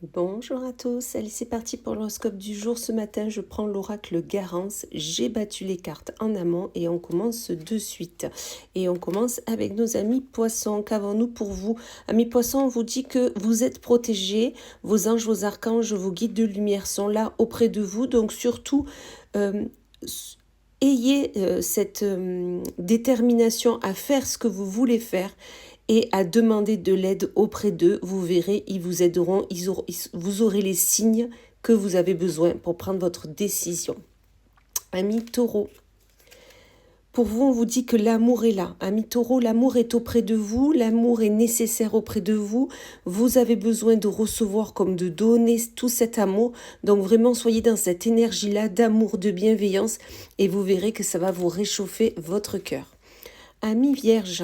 Bonjour à tous, allez c'est parti pour l'horoscope du jour. Ce matin je prends l'oracle Garance, j'ai battu les cartes en amont et on commence de suite. Et on commence avec nos amis poissons. Qu'avons-nous pour vous? Amis poissons, on vous dit que vous êtes protégés, vos anges, vos archanges, vos guides de lumière sont là auprès de vous, donc surtout euh, ayez cette détermination à faire ce que vous voulez faire et à demander de l'aide auprès d'eux. Vous verrez, ils vous aideront, vous aurez les signes que vous avez besoin pour prendre votre décision. Amis taureau, pour vous, on vous dit que l'amour est là. Amis taureau, l'amour est auprès de vous, l'amour est nécessaire auprès de vous. Vous avez besoin de recevoir comme de donner tout cet amour. Donc vraiment, soyez dans cette énergie-là d'amour, de bienveillance et vous verrez que ça va vous réchauffer votre cœur. Amis vierge,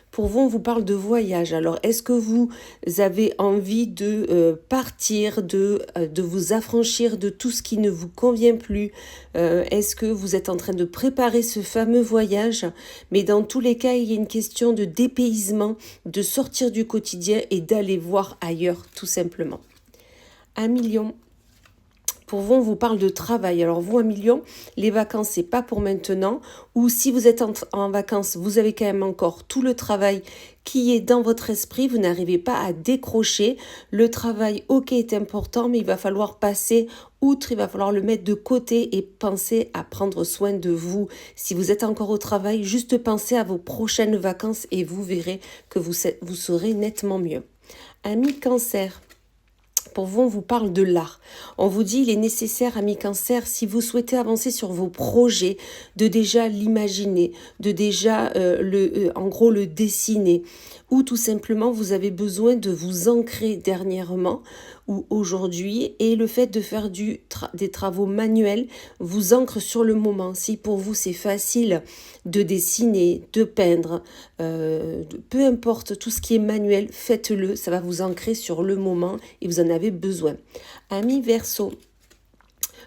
pour vous, on vous parle de voyage. Alors, est-ce que vous avez envie de partir, de vous affranchir de tout ce qui ne vous convient plus? Est-ce que vous êtes en train de préparer ce fameux voyage? Mais dans tous les cas, il y a une question de dépaysement, de sortir du quotidien et d'aller voir ailleurs, tout simplement. 1 million. Pour vous, on vous parle de travail. Alors vous, 1 million, les vacances, c'est pas pour maintenant. Ou si vous êtes en vacances, vous avez quand même encore tout le travail qui est dans votre esprit. Vous n'arrivez pas à décrocher. Le travail, ok, est important, mais il va falloir passer outre. Il va falloir le mettre de côté et penser à prendre soin de vous. Si vous êtes encore au travail, juste pensez à vos prochaines vacances et vous verrez que vous serez nettement mieux. Ami Cancer. Pour vous, on vous parle de l'art. On vous dit, il est nécessaire, ami Cancer, si vous souhaitez avancer sur vos projets, de déjà l'imaginer, de déjà, en gros, le dessiner. Ou tout simplement, vous avez besoin de vous ancrer dernièrement ou aujourd'hui. Et le fait de faire des travaux manuels vous ancre sur le moment. Si pour vous, c'est facile de dessiner, de peindre, peu importe tout ce qui est manuel, faites-le. Ça va vous ancrer sur le moment et vous en avez besoin. Amis Verseau,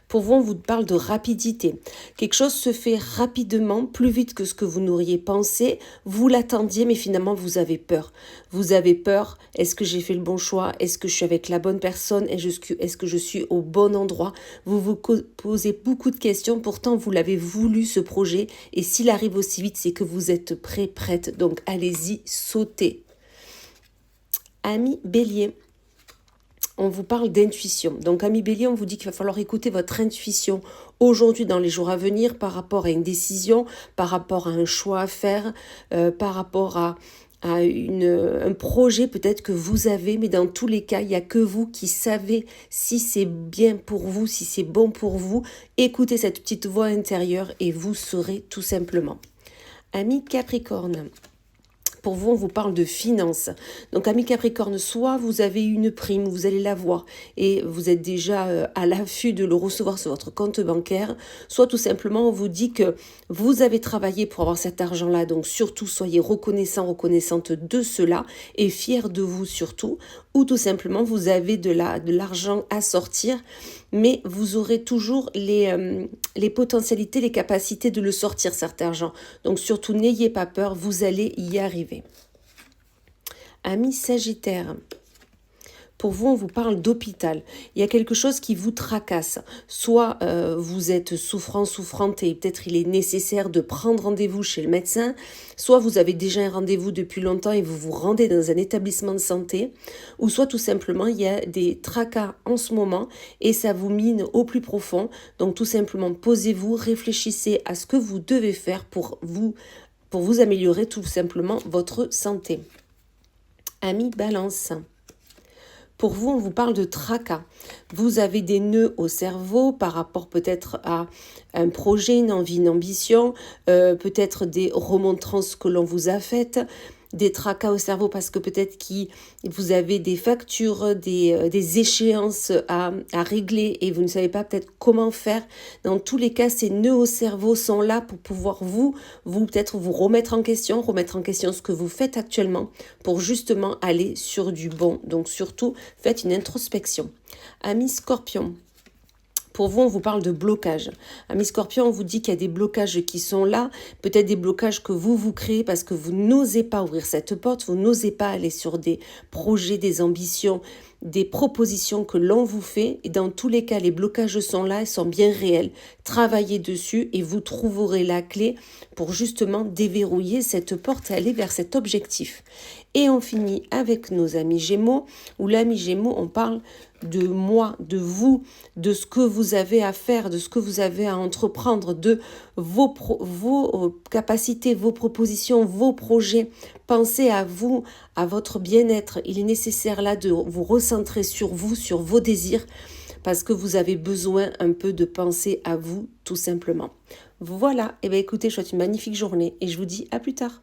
pour vous, on vous parle de rapidité. Quelque chose se fait rapidement, plus vite que ce que vous n'auriez pensé. Vous l'attendiez, mais finalement, vous avez peur. Vous avez peur. Est-ce que j'ai fait le bon choix? Est-ce que je suis avec la bonne personne? Est-ce que je suis au bon endroit? Vous vous posez beaucoup de questions. Pourtant, vous l'avez voulu, ce projet. Et s'il arrive aussi vite, c'est que vous êtes prêt, prête. Donc, allez-y, sautez. Ami Bélier. On vous parle d'intuition. Donc, ami Bélier, on vous dit qu'il va falloir écouter votre intuition aujourd'hui dans les jours à venir par rapport à une décision, par rapport à un choix à faire, par rapport à un projet peut-être que vous avez, mais dans tous les cas, il n'y a que vous qui savez si c'est bien pour vous, si c'est bon pour vous. Écoutez cette petite voix intérieure et vous saurez tout simplement. Ami Capricorne. Pour vous, on vous parle de finances. Donc, ami Capricorne, soit vous avez une prime, vous allez la voir et vous êtes déjà à l'affût de le recevoir sur votre compte bancaire, soit tout simplement, on vous dit que vous avez travaillé pour avoir cet argent-là. Donc, surtout, soyez reconnaissant, reconnaissante de cela et fier de vous surtout. Ou tout simplement, vous avez de l'argent à sortir, mais vous aurez toujours les potentialités, les capacités de le sortir, cet argent. Donc, surtout, n'ayez pas peur, vous allez y arriver. Amis Sagittaire, pour vous, on vous parle d'hôpital. Il y a quelque chose qui vous tracasse. Soit vous êtes souffrant, souffrante et peut-être il est nécessaire de prendre rendez-vous chez le médecin. Soit vous avez déjà un rendez-vous depuis longtemps et vous vous rendez dans un établissement de santé. Ou soit tout simplement, il y a des tracas en ce moment et ça vous mine au plus profond. Donc tout simplement, posez-vous, réfléchissez à ce que vous devez faire pour vous améliorer tout simplement votre santé. Amis Balance. Pour vous, on vous parle de tracas. Vous avez des nœuds au cerveau par rapport peut-être à un projet, une envie, une ambition, peut-être des remontrances que l'on vous a faites, des tracas au cerveau parce que peut-être vous avez des factures, des échéances à régler et vous ne savez pas peut-être comment faire. Dans tous les cas, ces nœuds au cerveau sont là pour pouvoir vous peut-être vous remettre en question ce que vous faites actuellement pour justement aller sur du bon. Donc surtout, faites une introspection. Amis Scorpion. pour vous, on vous parle de blocage. Amis Scorpion, on vous dit qu'il y a des blocages qui sont là, peut-être des blocages que vous créez parce que vous n'osez pas ouvrir cette porte, vous n'osez pas aller sur des projets, des ambitions, des propositions que l'on vous fait. Et dans tous les cas, les blocages sont là, ils sont bien réels. Travaillez dessus et vous trouverez la clé pour justement déverrouiller cette porte et aller vers cet objectif. Et on finit avec nos amis Gémeaux, où l'ami Gémeaux, on parle de moi, de vous, de ce que vous avez à faire, de ce que vous avez à entreprendre, de vos capacités, vos propositions, vos projets. Pensez à vous, à votre bien-être. Il est nécessaire là de vous recentrer sur vous, sur vos désirs, parce que vous avez besoin un peu de penser à vous, tout simplement. Voilà, et bien écoutez, je vous souhaite une magnifique journée et je vous dis à plus tard.